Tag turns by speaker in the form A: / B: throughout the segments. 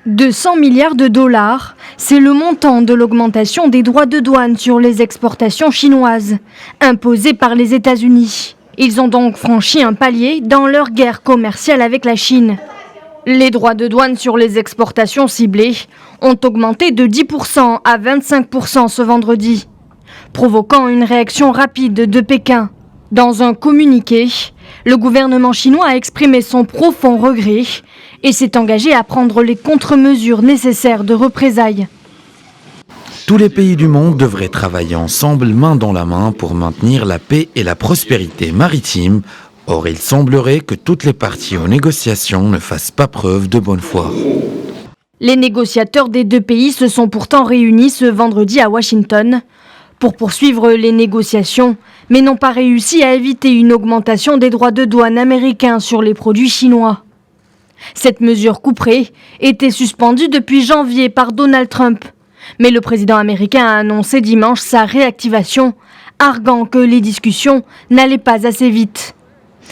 A: 200 milliards de dollars, c'est le montant de l'augmentation des droits de douane sur les exportations chinoises, imposés par les États-Unis. Ils ont donc franchi un palier dans leur guerre commerciale avec la Chine. Les droits de douane sur les exportations ciblées ont augmenté de 10% à 25% ce vendredi, provoquant une réaction rapide de Pékin. Dans un communiqué, le gouvernement chinois a exprimé son profond regret et s'est engagé à prendre les contre-mesures nécessaires de représailles.
B: Tous les pays du monde devraient travailler ensemble main dans la main pour maintenir la paix et la prospérité maritime. Or, il semblerait que toutes les parties aux négociations ne fassent pas preuve de bonne foi.
A: Les négociateurs des deux pays se sont pourtant réunis ce vendredi à Washington pour poursuivre les négociations, mais n'ont pas réussi à éviter une augmentation des droits de douane américains sur les produits chinois. Cette mesure couperet était suspendue depuis janvier par Donald Trump, mais le président américain a annoncé dimanche sa réactivation, arguant que les discussions n'allaient pas assez vite.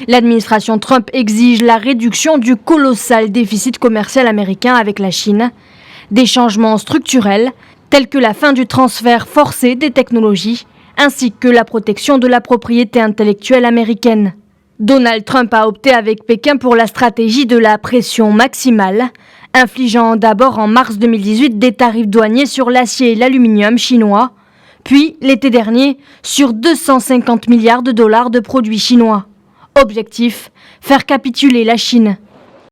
A: L'administration Trump exige la réduction du colossal déficit commercial américain avec la Chine, des changements structurels tels que la fin du transfert forcé des technologies, ainsi que la protection de la propriété intellectuelle américaine. Donald Trump a opté avec Pékin pour la stratégie de la pression maximale, infligeant d'abord en mars 2018 des tarifs douaniers sur l'acier et l'aluminium chinois, puis l'été dernier sur 250 milliards de dollars de produits chinois. Objectif, faire capituler la Chine.